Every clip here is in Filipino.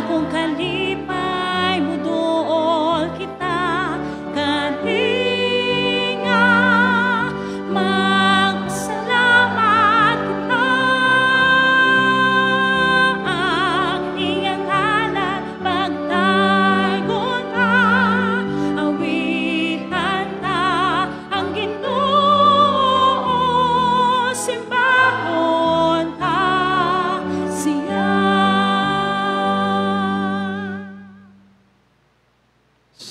akong kalipay, muduol kita, kaninga, magsalamat kita. Ang iyang ngalan, pagtagon ta, awitan ta, ang Ginoo, simbahon ta siya.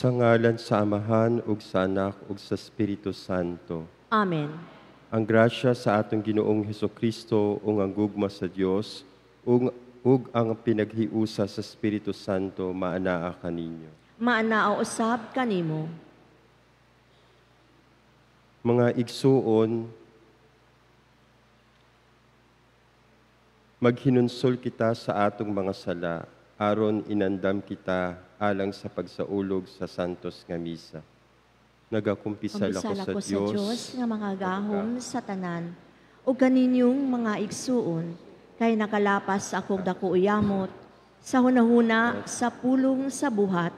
Sa ngalan sa Amahan, ug sa Anak, ug sa Espiritu Santo. Amen. Ang grasya sa atong Ginoong Hesukristo, ug ang gugma sa Dios, ug ang pinaghiusa sa Espiritu Santo, maanaa kaninyo. Maanao usab kanimo. Mga igsuon, maghinunsol kita sa atong mga sala, aron inandam kita alang sa pagsaulog sa santos nga misa. Nagakumpisal ako Kumpisal sa ako sa Dios, Diyos nga mga gahom sa tanan, o kaninyong mga igsuon, kay nakalapas akong dako uyamot, sa hunahuna, sa pulong sa buhat,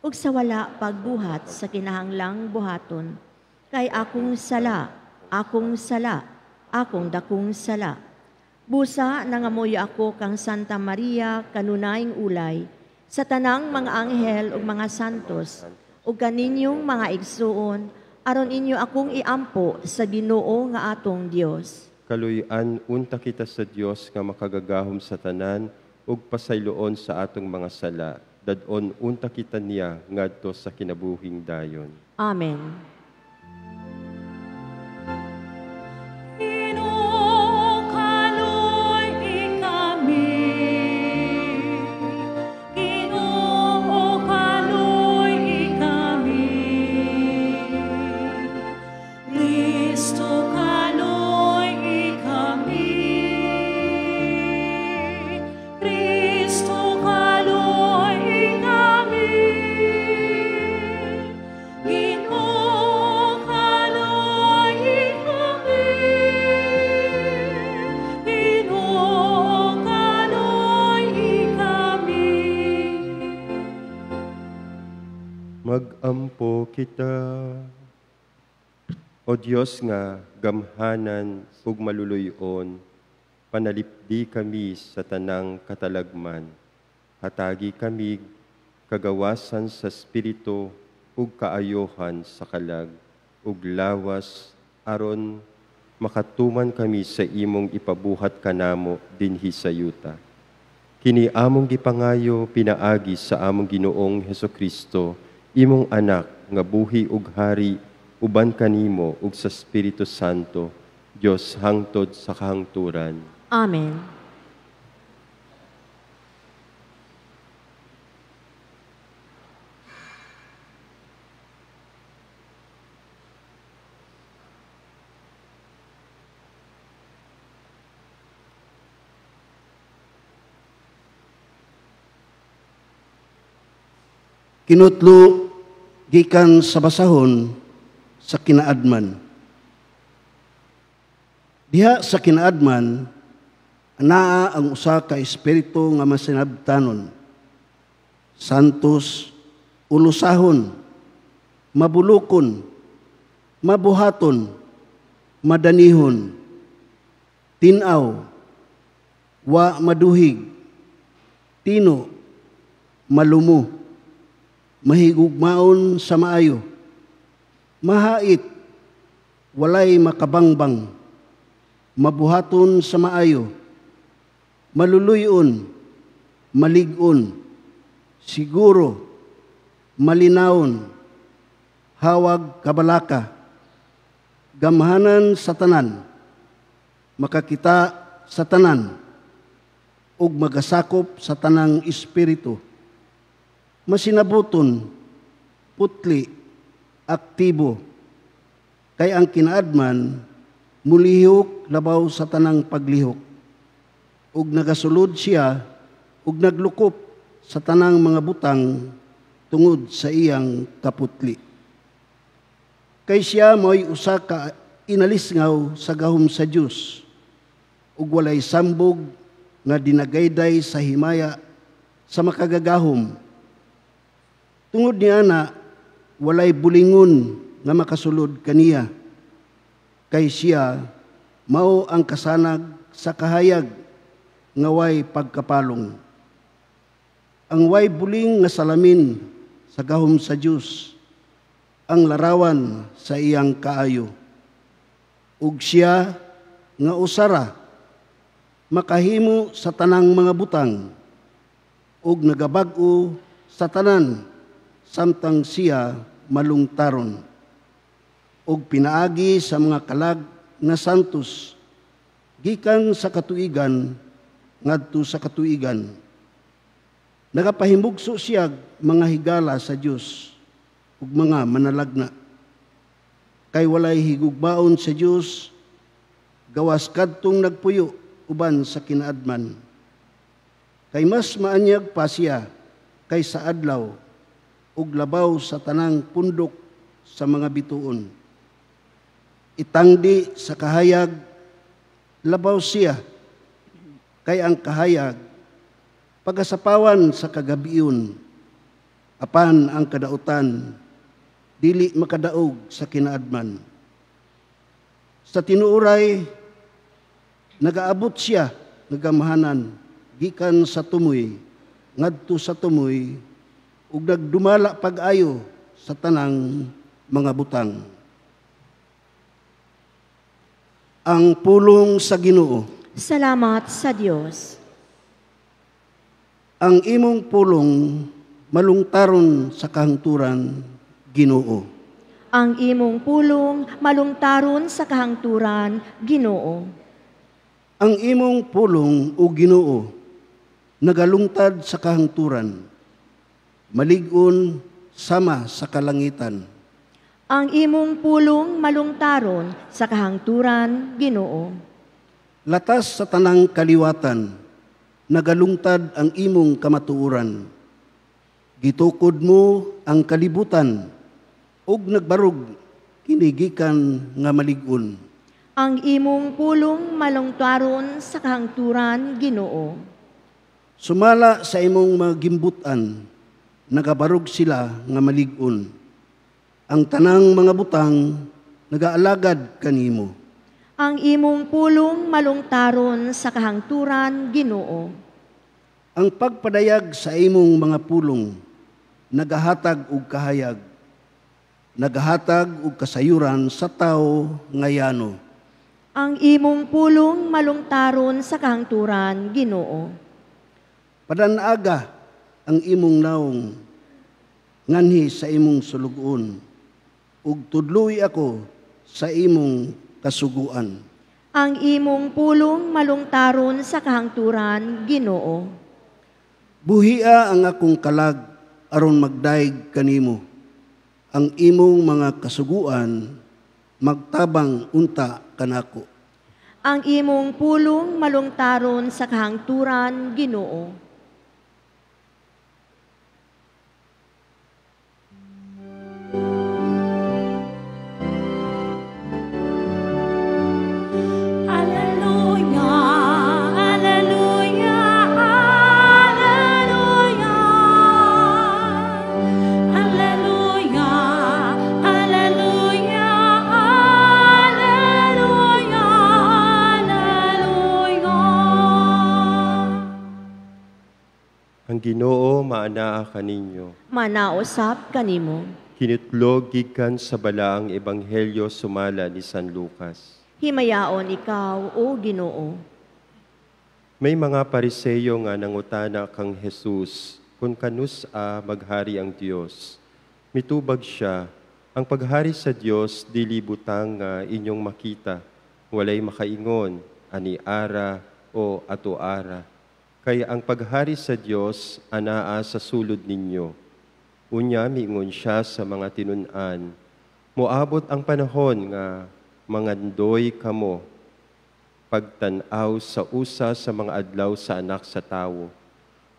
ug sa wala pagbuhat sa kinahanglang buhaton, kay akong sala, akong dakong sala. Busa nangamoy ako kang Santa Maria, kanunayng ulay, sa tanang mga anghel ug mga santos, ug kaninyong mga igsuon, aron inyo akong iampo sa Ginoo nga atong Dios. kaluy-an unta kita sa Dios nga makagagahom sa tanan, ug pasayloon sa atong mga sala. Dadon unta kita niya ngadto sa kinabuhing dayon. Amen. Magampo kita. O Dios nga, gamhanan ug maluluyon, panalipdi kami sa tanang katalagman. Hatagi kami kagawasan sa Espiritu ug kaayohan sa kalag, ug lawas aron makatuman kami sa imong ipabuhat kanamo dinhi sa yuta. Kini among gipangayo pinaagi sa among Ginoong Hesukristo, imong anak nga buhi ug hari uban kanimo ug sa Espiritu Santo, Dios hangtod sa kahangturan. Amen. Kinutlo gikan sa basahon sa kinaadman. Diha sa kinaadman, anaa ang usa ka espiritu nga masinabtanon, santos, ulusahon, mabulukon, mabuhaton, madanihon, tinaw, wa maduhig, tino, malumo, mahigugmaon sa maayo, mahait, walay makabangbang, mabuhaton sa maayo, maluluyon, maligon, siguro, malinawon, hawag kabalaka, gamhanan sa tanan, makakita sa tanan, ug magasakop sa tanang espiritu, masinabuton, putli, aktibo, kay ang kinaadman, mulihok labaw sa tanang paglihok, ug nagasulod siya, ug naglukop sa tanang mga butang tungod sa iyang kaputli. Kay siya mo'y usa ka inalisngaw sa gahom sa Dios, ug walay sambog nga dinagayday sa himaya sa makagagahom. Tungod niya na walay bulingon nga makasulod kaniya, kay siya mao ang kasanag sa kahayag nga way pagkapalong. Ang way buling nga salamin sa gahom sa Dios, ang larawan sa iyang kaayo. Ug siya nga usara makahimo sa tanang mga butang, ug nagabag-o sa tanan samtang siya malungtaron, ug pinaagi sa mga kalag nga santos gikan sa katuigan ngadto sa katuigan. Nagapahimbugso siya mga higala sa Dios ug mga manalagna, kay walay higugmaon sa Dios gawas kadtong nagpuyo uban sa kinaadman. Kay mas maanyag pa siya kaysa adlaw ug labaw sa tanang pundok sa mga bituon. Itangdi sa kahayag labaw siya, kay ang kahayag pagasapawan sa kagabion, apan ang kadautan dili makadaog sa kinaadman. Sa tinuoray nagaabot siya nagamahanan gikan sa tumoy ngadto sa tumoy, ug nagdumala pag-ayo sa tanang mga butang. Ang pulong sa Ginoo. Salamat sa Diyos. Ang imong pulong malungtaron sa kahangturan, Ginoo. Ang imong pulong malungtaron sa kahangturan, Ginoo. Ang imong pulong o Ginoo nagalungtad sa kahangturan, malig-on sama sa kalangitan. Ang imong pulong malungtaron sa kahangturan, Ginoo. Latas sa tanang kaliwatan, nagalungtad ang imong kamatuoran. Gitukod mo ang kalibutan, ug nagbarog kinigikan nga malig-on. Ang imong pulong malungtaron sa kahangturan, Ginoo. Sumala sa imong mga gimbutan, nagabarog sila nga malig-on. Ang tanang mga butang nagaalagad kanimo. Ang imong pulong malungtaron sa kahangturan, Ginoo. Ang pagpadayag sa imong mga pulong nagahatag og kahayag, nagahatag og kasayuran sa tao ngayano. Ang imong pulong malungtaron sa kahangturan, Ginoo. Padanaga ang imong naong nganhi sa imong sulugon, ug tudloy ako sa imong kasuguan. Ang imong pulong malungtaron sa kahangturan, Ginoo. Buhia ang akong kalag aron magdaig kanimo. Ang imong mga kasuguan magtabang unta kanako. Ang imong pulong malungtaron sa kahangturan, Ginoo. Ang Ginoo maanaa kaninyo. Manaosap kanimo. Kinutlog gikan sa balaang ebanghelyo sumala ni San Lucas. Himayaon ikaw, O Ginoo. May mga Pariseyo nga nangutana kang Jesus kung kanus maghari ang Dios. Mitubag siya, ang paghari sa Dios dili butang nga inyong makita, walay makaingon, ani ara o ato ara. Kaya ang paghari sa Dios anaa sa sulod ninyo. Unya miingon siya sa mga tinun-an, moabot ang panahon nga mangandoy kamo, pagtanaw sa usa sa mga adlaw sa anak sa tawo,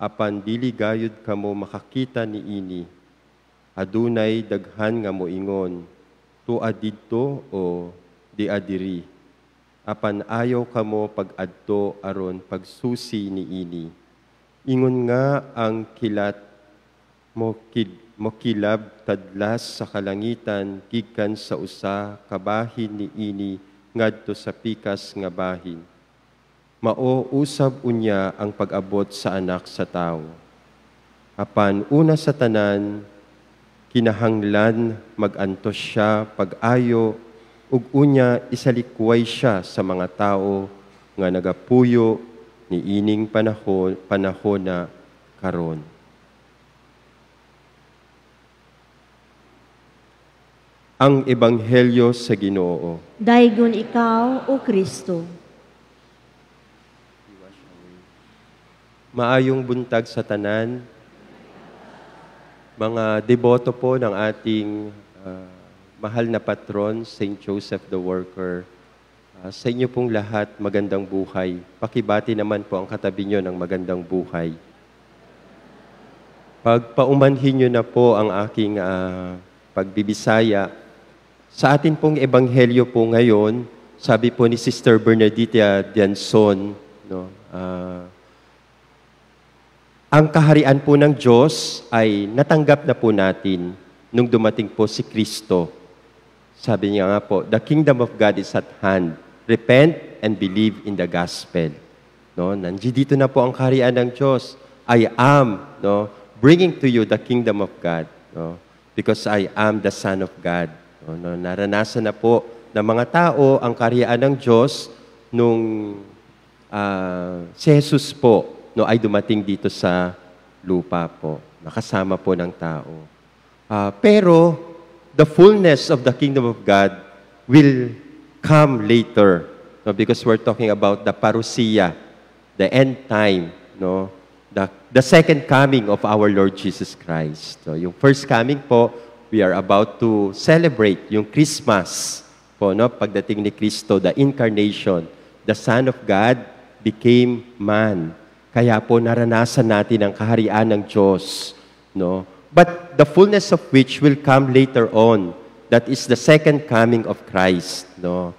apan dili gayud kamo makakita ni ini. Adunay daghan nga moingon, tua didto o di adiri. Apan ayaw kamo pag-adto aron pagsusi ni ini. Ingon nga ang kilat mo kilab tadlas sa kalangitan gikan sa usa ka bahin ni ini ngadto sa pikas nga bahin. Mao usab unya ang pag-abot sa anak sa tawo. Apan una sa tanan kinahanglan magantos siya pag-ayo ug unya isalikway siya sa mga tao nga nagapuyo ni ining panahon na karon. Ang Ebanghelyo sa Ginoo. Daygon ikaw, O Kristo. Maayong buntag sa tanan, mga deboto po ng ating mahal na patron, St. Joseph the Worker. Sa inyo pong lahat, magandang buhay. Pakibati naman po ang katabi nyo ng magandang buhay. Pagpaumanhin nyo na po ang aking pagbibisaya. Sa atin pong ebanghelyo po ngayon, sabi po ni Sister Bernadita Dianson, no, ang kaharian po ng Diyos ay natanggap na po natin nung dumating po si Kristo. Sabi niya nga po, the kingdom of God is at hand. Repent and believe in the gospel. No, nandiyan dito na po ang kaharian ng Diyos. I am, no, bringing to you the kingdom of God, no, because I am the Son of God. No, naranasan na po ng mga tao ang kaharian ng Diyos nung si Jesus po, no, ay dumating dito sa lupa po, nakasama po ng tao. Pero the fullness of the kingdom of God will come later, no, because we're talking about the parousia, the end time, no, the second coming of our Lord Jesus Christ. So, yung first coming po, we are about to celebrate yung Christmas po, no, pagdating ni Kristo, the incarnation, the Son of God became man. Kaya po naranasan natin ang kaharian ng Diyos, no? But the fullness of which will come later on. That is the second coming of Christ, no?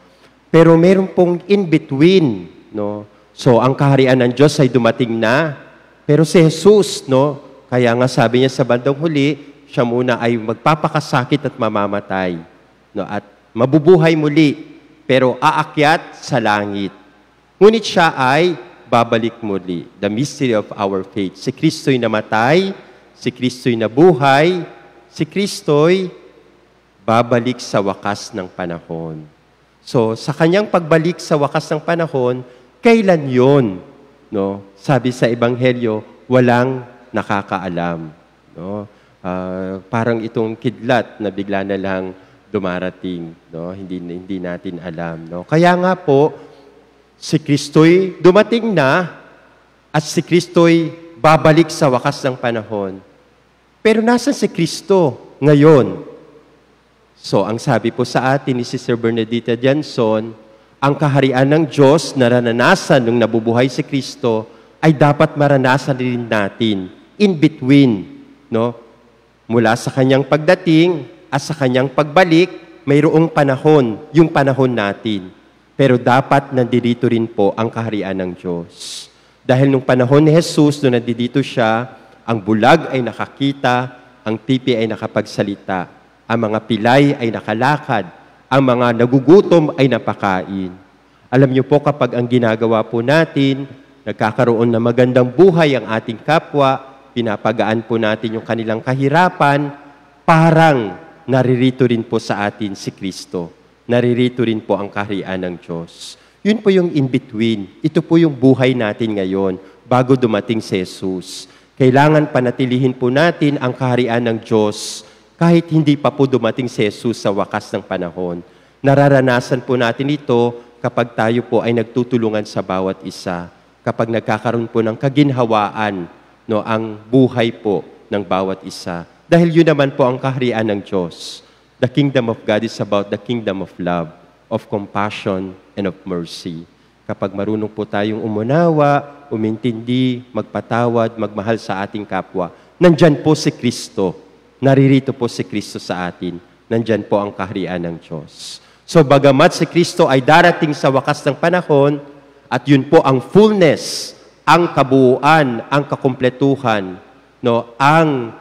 Pero meron pong in between, no? So ang kaharian ng Diyos ay dumating na, pero si Jesus, no? Kaya nga sabi niya sa bandang huli, siya muna ay magpapakasakit at mamamatay, no? At mabubuhay muli, pero aakyat sa langit. Ngunit siya ay babalik muli. The mystery of our faith. Si Kristo'y namatay, si Kristo'y nabuhay, si Kristo'y babalik sa wakas ng panahon. So, sa kanyang pagbalik sa wakas ng panahon, kailan yon? No? Sabi sa Ebanghelyo, walang nakakaalam. No? Parang itong kidlat na bigla na lang dumarating. No? Hindi natin alam. No? Kaya nga po, si Kristo'y dumating na at si Kristo'y babalik sa wakas ng panahon. Pero nasan si Kristo ngayon? So, ang sabi po sa atin ni Sister Bernadita Dianson, ang kaharian ng Diyos na naranasan nung nabubuhay si Kristo ay dapat maranasan din natin in between, no? Mula sa kanyang pagdating at sa kanyang pagbalik, mayroong panahon, yung panahon natin. Pero dapat nandito rin po ang kaharian ng Diyos. Dahil nung panahon ni Jesus, nung nandito siya, ang bulag ay nakakita, ang pipi ay nakapagsalita, ang mga pilay ay nakalakad, ang mga nagugutom ay napakain. Alam niyo po kapag ang ginagawa po natin, nagkakaroon ng magandang buhay ang ating kapwa, pinapagaan po natin yung kanilang kahirapan, parang naririto rin po sa atin si Kristo. Naririto rin po ang kaharian ng Diyos. Yun po yung in-between. Ito po yung buhay natin ngayon bago dumating si Jesus. Kailangan panatilihin po natin ang kaharian ng Diyos kahit hindi pa po dumating si Jesus sa wakas ng panahon. Nararanasan po natin ito kapag tayo po ay nagtutulungan sa bawat isa. Kapag nagkakaroon po ng kaginhawaan, no, ang buhay po ng bawat isa. Dahil yun naman po ang kaharian ng Diyos. The kingdom of God is about the kingdom of love, of compassion, and of mercy. Kapag marunong po tayong umunawa, umintindi, magpatawad, magmahal sa ating kapwa, nandyan po si Kristo. Naririto po si Kristo sa atin. Nandyan po ang kaharian ng Diyos. So, bagamat si Kristo ay darating sa wakas ng panahon, at yun po ang fullness ang kabuuan, ang kakumpletuhan, no, ang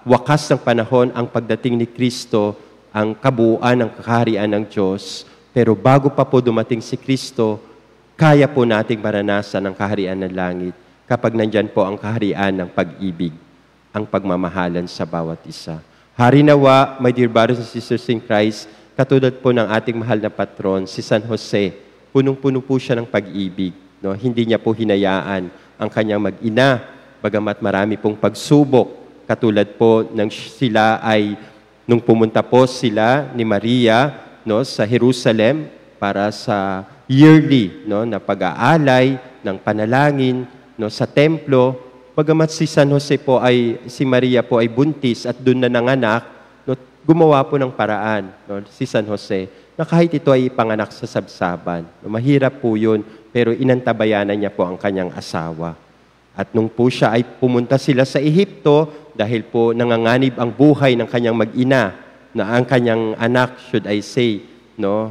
wakas ng panahon, ang pagdating ni Kristo, ang kabuuan ng kaharian ng Diyos. Pero bago pa po dumating si Kristo, kaya po nating maranasan ang kaharian ng langit kapag nandyan po ang kaharian ng pag-ibig, ang pagmamahalan sa bawat isa. Hari nawa, my dear brothers and sisters in Christ, katulad po ng ating mahal na patron, si San Jose, punong-puno po siya ng pag-ibig. No? Hindi niya po hinayaan ang kanyang mag-ina, bagamat marami pong pagsubok. Katulad po ng sila ay, nung pumunta po sila ni Maria, no, sa Jerusalem para sa yearly, no, na pag-aalay ng panalangin, no, sa templo, bagamat si San Jose po si Maria po ay buntis at doon na nanganak, no, gumawa po ng paraan, no, si San Jose, na kahit ito ay ipanganak sa sabsaban. No, mahirap po yun, pero inantabayanan niya po ang kanyang asawa. At nung po siya ay pumunta sila sa Ehipto, dahil po nanganganib ang buhay ng kanyang mag-ina, na ang kanyang anak, should I say, no,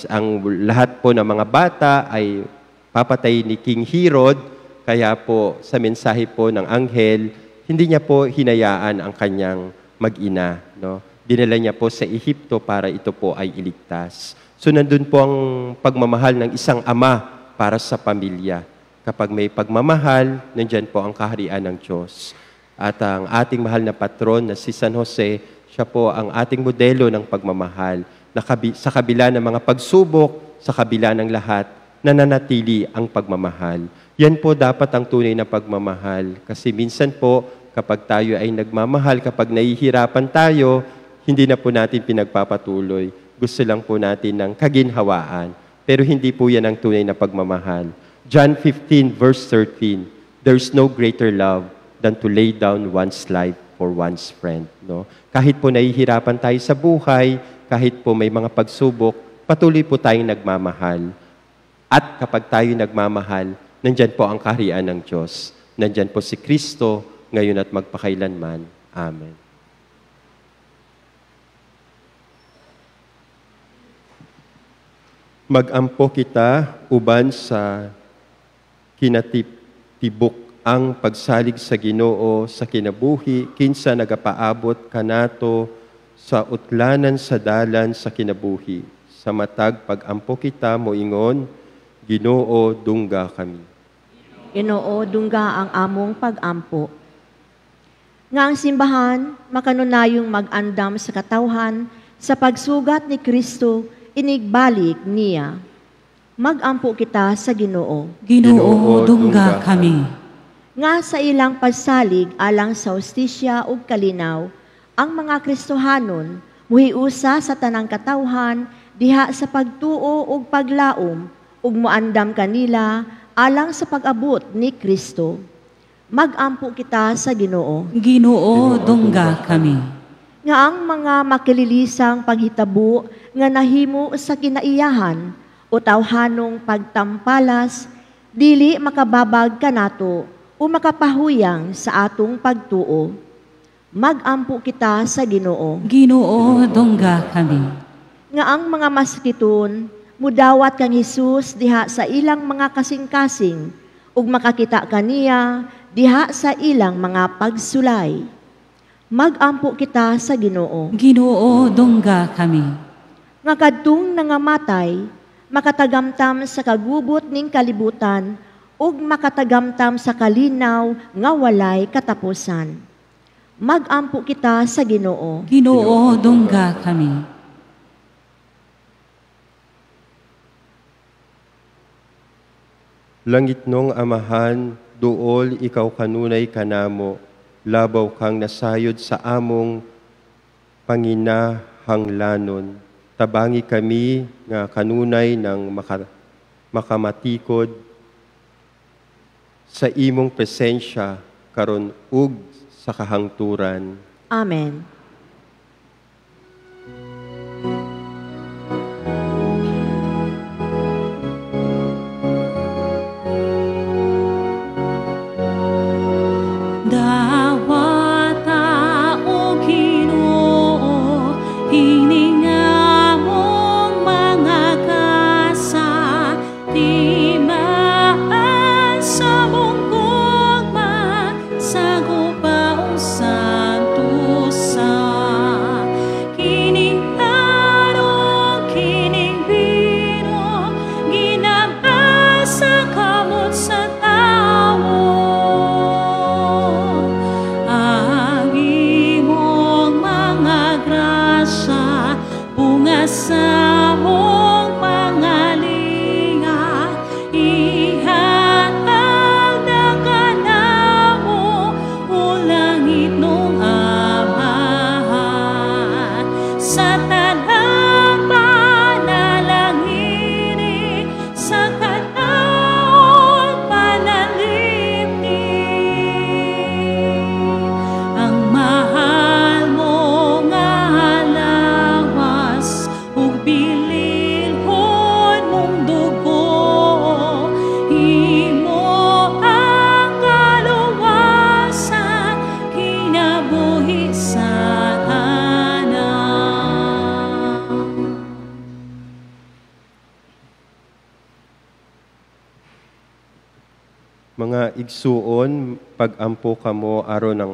ang lahat po ng mga bata ay papatay ni King Herod, kaya po sa mensahe po ng anghel, hindi niya po hinayaan ang kanyang mag-ina. No? Dinala niya po sa Ehipto para ito po ay iligtas. So nandun po ang pagmamahal ng isang ama para sa pamilya. Kapag may pagmamahal, nandyan po ang kaharian ng Diyos. At ang ating mahal na patron na si San Jose, siya po ang ating modelo ng pagmamahal. Na sa kabila ng mga pagsubok, sa kabila ng lahat, nananatili ang pagmamahal. Yan po dapat ang tunay na pagmamahal. Kasi minsan po, kapag tayo ay nagmamahal, kapag nahihirapan tayo, hindi na po natin pinagpapatuloy. Gusto lang po natin ng kaginhawaan. Pero hindi po yan ang tunay na pagmamahal. John 15 verse 13, there's no greater love than to lay down one's life for one's friend. No? Kahit po nahihirapan tayo sa buhay, kahit po may mga pagsubok, patuloy po tayong nagmamahal. At kapag tayo nagmamahal, nandyan po ang kaharian ng Diyos. Nandyan po si Kristo, ngayon at magpakailanman. Amen. Mag-ampo kita uban sa kinatibok ang pagsalig sa Ginoo sa kinabuhi, kinsa nagapaabot kanato sa utlanan sa dalan sa kinabuhi. Sa matag pag-ampo kita moingon, Ginoo dungga kami. Ginoo dungga ang among pag-ampo. Nga ang simbahan, makanunayong mag-andam sa katawhan, sa pagsugat ni Kristo, inigbalik niya. Mag-ampo kita sa Ginoo. Ginoo dungga kami. Nga sa ilang pagsalig alang sa hustisya ug kalinaw, ang mga Kristohanon muhiusa sa tanang katawhan diha sa pagtuo ug paglaom ug moandam kanila alang sa pag-abot ni Kristo. Mag-ampo kita sa Ginoo. Ginoo dungga kami. Nga ang mga makililisang paghitabo nga nahimo sa kinaiyahan o tawhanong pagtampalas, dili makababag kanato o makapahuyang sa atong pagtuo. Mag-ampo kita sa Ginoo. Ginoo dungga kami. Nga ang mga maskiton, mudawat kang Hesus diha sa ilang mga kasing-kasing ug makakita kaniya diha sa ilang mga pagsulay. Mag-ampo kita sa Ginoo. Ginoo dungga kami. Nga kadtong nangamatay, makatagamtam sa kagubot ning kalibutan ug makatagamtam sa kalinaw nga walay katapusan. Mag-ampo kita sa Ginoo. Ginoo dungga kami. Langit nung amahan, duol ikaw kanunay kanamo, labaw kang nasayod sa among panginahanglanon. Tabangi kami nga kanunay ng makamatikod sa imong presensya karon ug sa kahangturan. Amen. Dawata o Ginoo, hininga mong mga kasa, timaan igsuon, pagampo kamo aron ang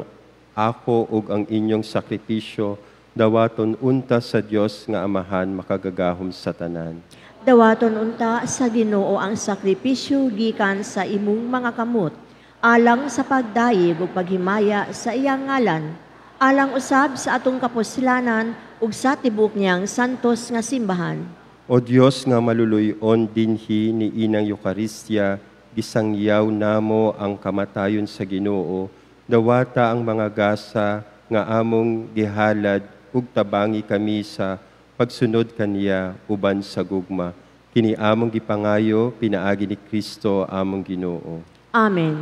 ako ug ang inyong sakripisyo, dawaton unta sa Dios nga Amahan makagagahom sa tanan. Dawaton unta sa Ginoo ang sakripisyo gikan sa imong mga kamot, alang sa pagdayeg ug paghimaya sa iyang ngalan, alang usab sa atong kapuslanan ug sa tibuok niyang santos nga simbahan. O Dios nga maluluy-on dinhi ni inang Eucharistia, gisangyaw namo ang kamatayon sa Ginoo, dawata ang mga gasa nga among gihalad ug tabangi kami sa pagsunod kaniya uban sa gugma. Kini among gipangayo pinaagi ni Kristo among Ginoo. Amen.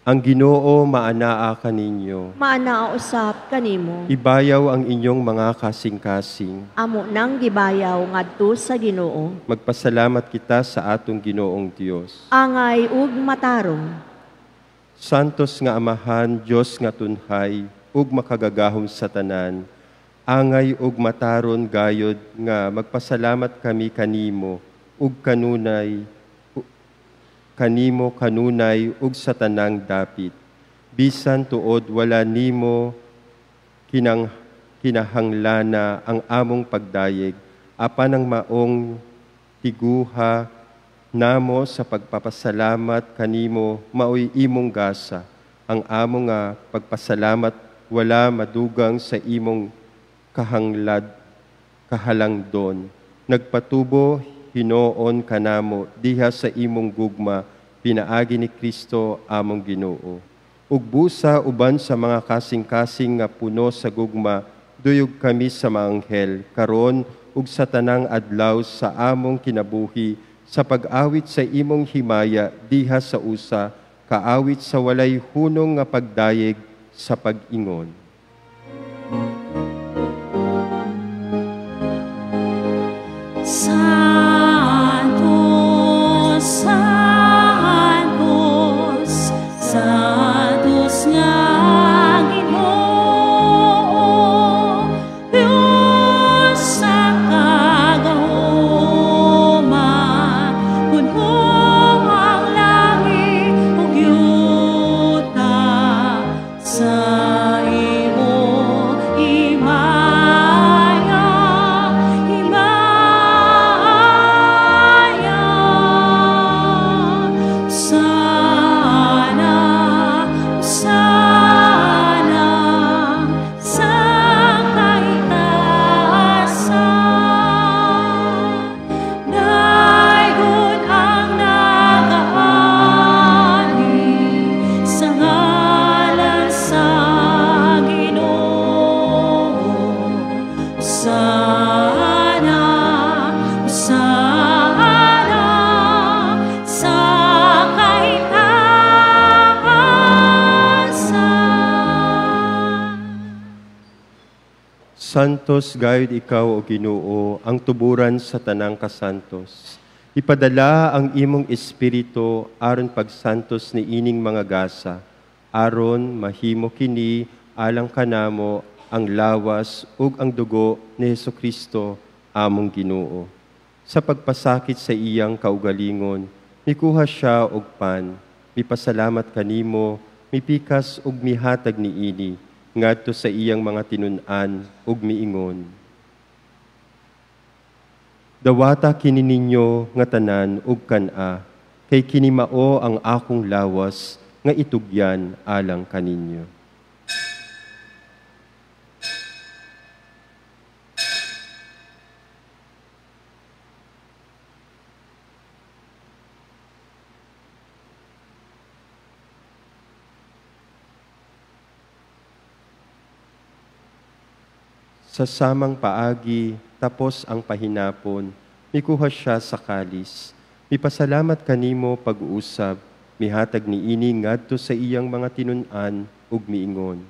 Ang Ginoo maanaa kaninyo. Maanaa usab kanimo. Ibayaw ang inyong mga kasing-kasing. Amo nang gibayaw ngadto sa Ginoo. Magpasalamat kita sa atong Ginoong Dios. Angay ug matarong. Santos nga Amahan, Dios nga tunhay, ug makagagahom sa tanan, angay ug mataron gayod nga magpasalamat kami kanimo ug kanunay ug sa tanang dapit. Bisan tuod wala nimo kinahanglana ang among pagdayeg, apan ang maong tiguha namo sa pagpapasalamat kanimo maoy imong gasa. Ang among nga pagpasalamat wala madugang sa imong kahalangdon. Nagpatubo hinoon kanamo diha sa imong gugma, pinaagi ni Kristo among Ginoo. Ug busa uban sa mga kasing-kasing nga puno sa gugma, duyog kami sa mga anghel karon ug sa tanang adlaw sa among kinabuhi, sa pag-awit sa imong himaya diha sa usa, kaawit sa walay hunong nga pagdayeg sa pag-ingon. Santos, Santos, Santos nga Ginoo, Diyos sa kagahuma, puno ang langit ug yuta, sa imo himaya, himaya. Sana, sana, sa kaitaasan, dayon ang nagaani sa ngalan sa Ginoo. Sana, sana, sa kaitaasan. Santos gayud ikaw o Ginoo, ang tuburan sa tanang kasantos. Ipadala ang imong espiritu aron pagsantos ni ining mga gasa, aron mahimo kini alang kanamo ang lawas ug ang dugo ni Hesukristo among Ginoo. Sa pagpasakit sa iyang kaugalingon, mikuha siya og pan, mipasalamat kanimo, mipikas ug mihatag niini ngadto sa iyang mga tinun-an ug miingon. Dawata kini ninyo nga tanan ug kan-a, kay kini mao ang akong lawas nga itugyan alang kaninyo. Sa samang paagi, tapos ang pahinapon, mikuha siya sa kalis. Mipasalamat kanimo pag-uusab, mihatag niini ngadto sa iyang mga tinun-an ug miingon.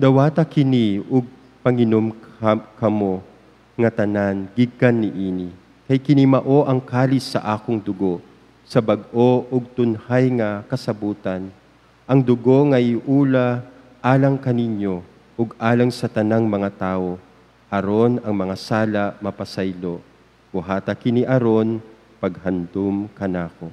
Dawata kini ug panginom kamo nga tanan gikan niini, kay kini mao ang kalis sa akong dugo, sa bag-o ug tunhay nga kasabutan. Ang dugo nga iula alang kaninyo ug alang sa tanang mga tao, aron ang mga sala mapasaylo. Buhata kini aron paghandom kanako.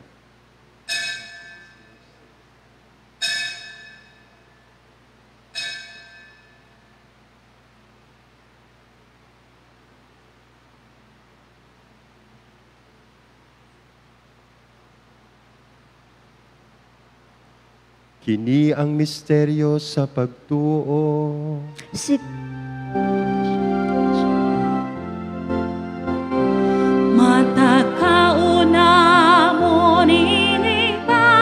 Kini ang misteryo sa pagtuo. Si Matakauna mo ninipa,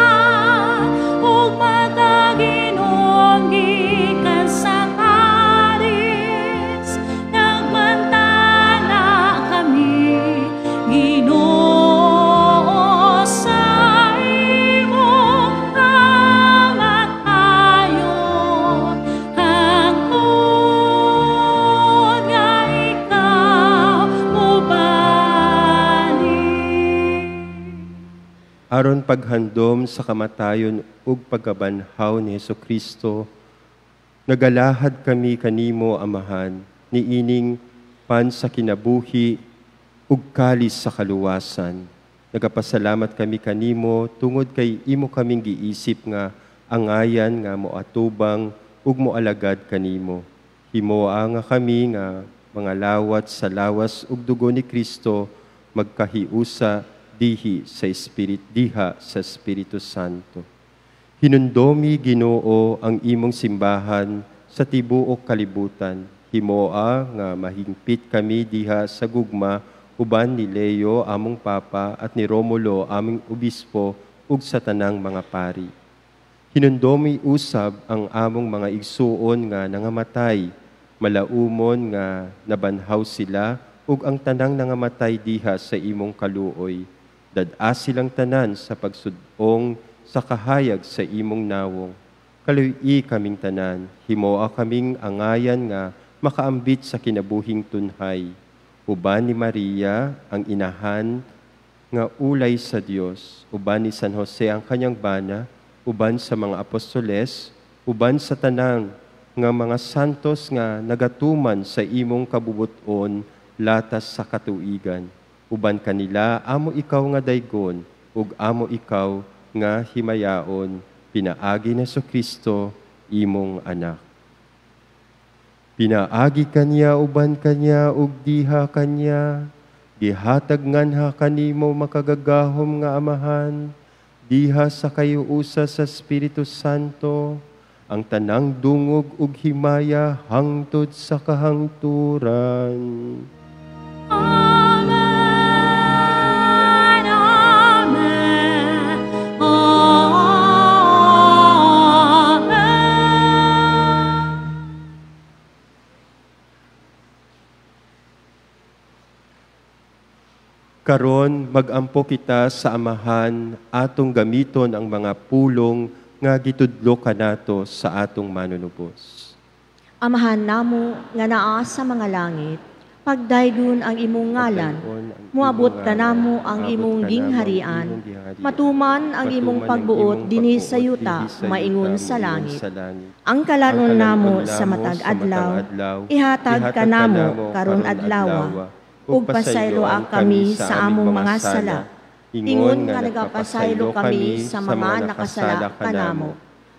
ug makaginong gikan sa Paris. Nagmantala kami, Ginoo, sa imong kamatayon. Hangtod nga ikaw mubalik. Aron paghandom sa kamatayon ug pagkabanhaw ni Hesukristo, nagalahad kami kanimo, Amahan, niining pan sa kinabuhi ug kalis sa kaluwasan. Nagapasalamat kami kanimo tungod kay imo kaming giisip nga angayan nga moatubang ug moalagad kanimo. Himoa nga kami nga mga lawat sa lawas ug dugo ni Kristo magkahiusa diha sa Espiritu Santo. Hinundomi, Ginoo, ang imong simbahan sa tibuok kalibutan. Himoa nga mahingpit kami diha sa gugma uban ni Leo among Papa at ni Romulo aming Obispo ug sa tanang mga pari. Hinundomi usab ang among mga igsuon nga nangamatay, malaumon nga nabanhaw sila ug ang tanang nangamatay diha sa imong kaluoy. Dad-a silang tanan sa pagsudong sa kahayag sa imong nawong. Kaluy kaming tanan, himoa kaming angayan nga makaambit sa kinabuhing tunhay. Uban ni Maria, ang inahan nga ulay sa Dios, uban ni San Jose ang kanyang bana, uban sa mga apostoles, uban sa tanang nga mga santos nga nagatuman sa imong kabubuton latas sa katuigan. Uban kanila, amo ikaw nga daygon, ug amo ikaw nga himayaon, pinaagi na Kristo, imong anak. Pinaagi kanya, uban kanya, ug diha kanya, gihatag nganha kanimo makagagahom nga Amahan, diha sa kayuusa sa Espiritu Santo, ang tanang dungog ug himaya hangtod sa kahangturan. Amen, amen, amen. Karon magampo kita sa Amahan atong gamiton ang mga pulong nga gitudlo kanato sa atong manunubos. Amahan namo nga naa sa mga langit, pagdaygon ang imong ngalan, muabot ka namo ang imong gingharian, matuman ang imong pagbuot dinhi sa yuta, maingon sa langit. Ang kalanon namo sa matag adlaw, ihatag ka namo karon adlaw, ug pasayloa kami sa among mga sala. Ingon nga nagapasaylo kami sa mga nakasala kanamo.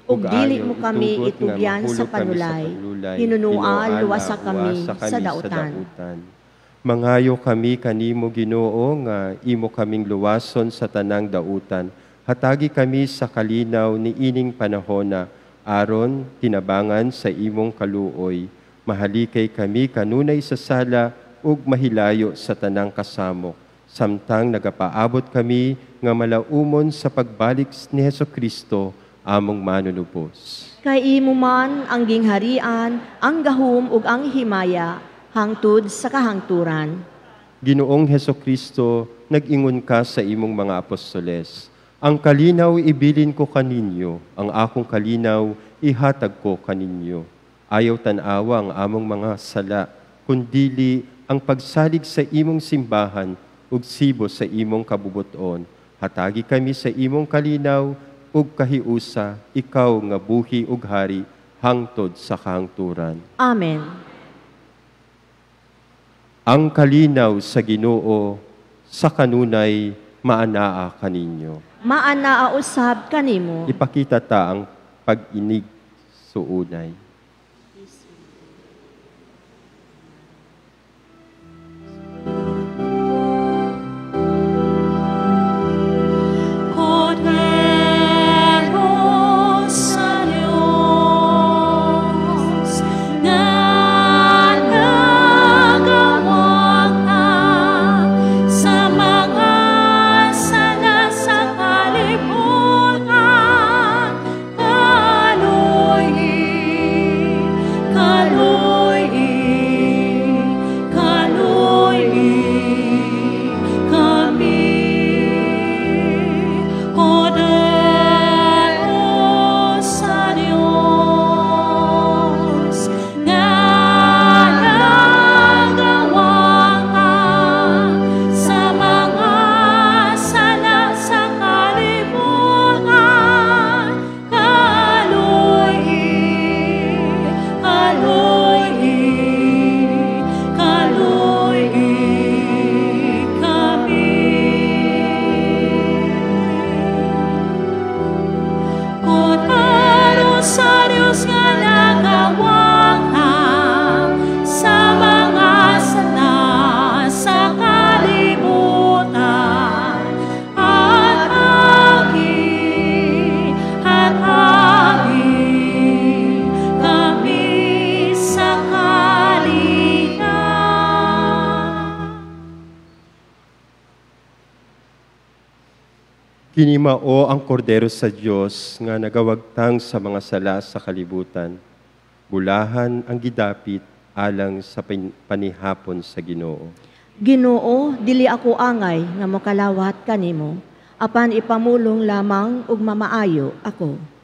Ug dili mo kami itugyan sa panulay, hinunua luwasa kami sa dautan. Mangayo kami kanimo, Ginoo, nga imo kaming luwason sa tanang dautan. Hatagi kami sa kalinaw ni ining panahona, aron tinabangan sa imong kaluoy. Mahalikay kami kanunay sa sala ug mahilayo sa tanang kasamok. Samtang nagapaabot kami nga malaumon sa pagbalik ni Hesukristo, among manunubos. Kay imo man ang gingharian, ang gahom ug ang himaya, hangtod sa kahangturan. Ginoong Hesukristo, nag-ingon ka sa imong mga apostoles, ang kalinaw ibilin ko kaninyo, ang akong kalinaw ihatag ko kaninyo. Ayaw tanawa ang among mga sala, kundili ang pagsalig sa imong simbahan ug sibo sa imong kabubuton. Hatagi kami sa imong kalinaw ug kahiusa, ikaw nga buhi ug hari, hangtod sa kahangturan. Amen. Ang kalinaw sa Ginoo sa kanunay maanaa kaninyo. Maanaa usab kanimo. Ipakita ta ang pag-inig suunay. Cordero sa Diyos, na nagawang sa mga sala sa kalibutan, Kinimao ang kordero sa Dios nga nagawagtang sa mga sala sa kalibutan. Bulahan ang gidapit alang sa panihapon sa Ginoo. Ginoo, dili ako angay nga mokalawat kanimo, apan ipamulong lamang ug mamaayo ako.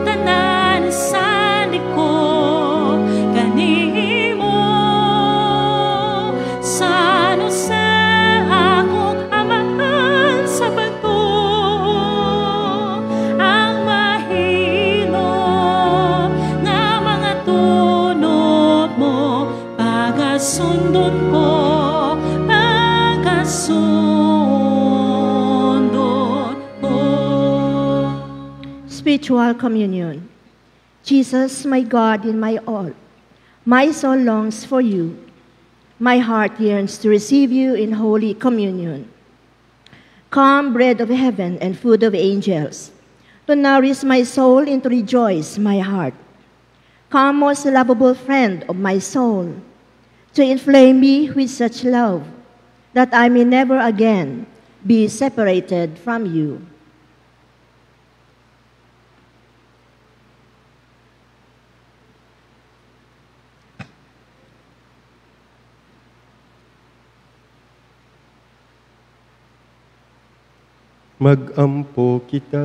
tanan sa Pagkasundon ko, pagkasundon ko. Spiritual communion. Jesus, my God and my all, my soul longs for you. My heart yearns to receive you in holy communion. Come, bread of heaven and food of angels, to nourish my soul and to rejoice my heart. Come, most lovable friend of my soul, to inflame me with such love that I may never again be separated from you. Mag-ampo kita.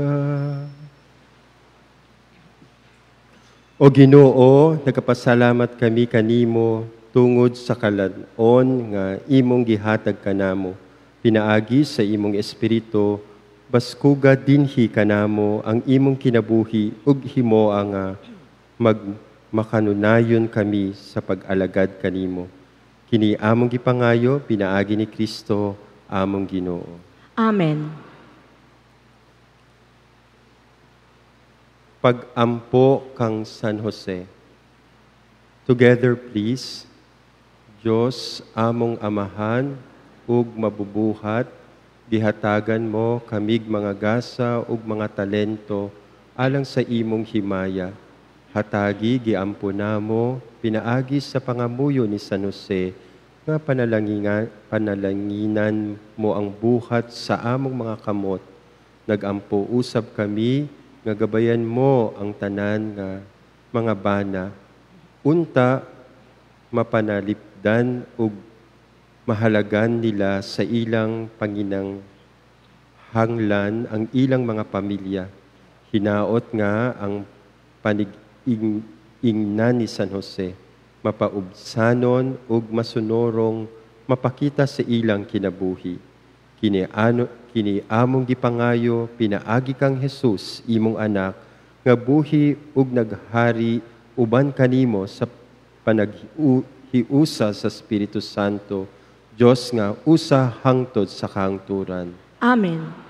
O Ginoo, nagapasalamat kami kanimo tungod sa kalanon nga imong gihatag kanamo. Pinaagi sa imong espiritu, baskuga dinhi kanamo ang imong kinabuhi ug himo ang makanunayon kami sa pag-alagad kanimo. Kini among gipangayo, pinaagi ni Kristo, among Ginoo. Amen. Pag-ampo kang San Jose. Together please, Diyos among amahan, ug mabubuhat, gihatagan mo kamig mga gasa ug mga talento alang sa imong himaya. Hatagi giampo namo, pinaagi sa pangamuyo ni San Jose, nga panalanginan mo ang buhat sa among mga kamot. Nagampo usab kami, nga gabayan mo ang tanan nga mga bana, unta mapanalipdan ug mahalagan nila sa ilang panginang hanglan ang ilang mga pamilya. Hinaot nga ang panig-ingnan ni San Jose, mapaubsanon ug masunorong mapakita sa ilang kinabuhi. Kini among gipangayo, pinaagi kang Jesus, imong anak, nga buhi ug naghari uban kanimo sa panaghiusa sa Espiritu Santo, Diyos nga usa hangtod sa kahangturan. Amen.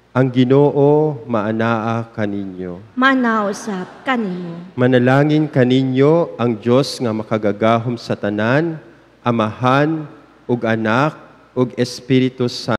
Ang Ginoo maanaa kaninyo. Manausap kanimo. Manalangin kaninyo ang Diyos nga makagagahom sa tanan, Amahan ug Anak ug Espiritu Santo.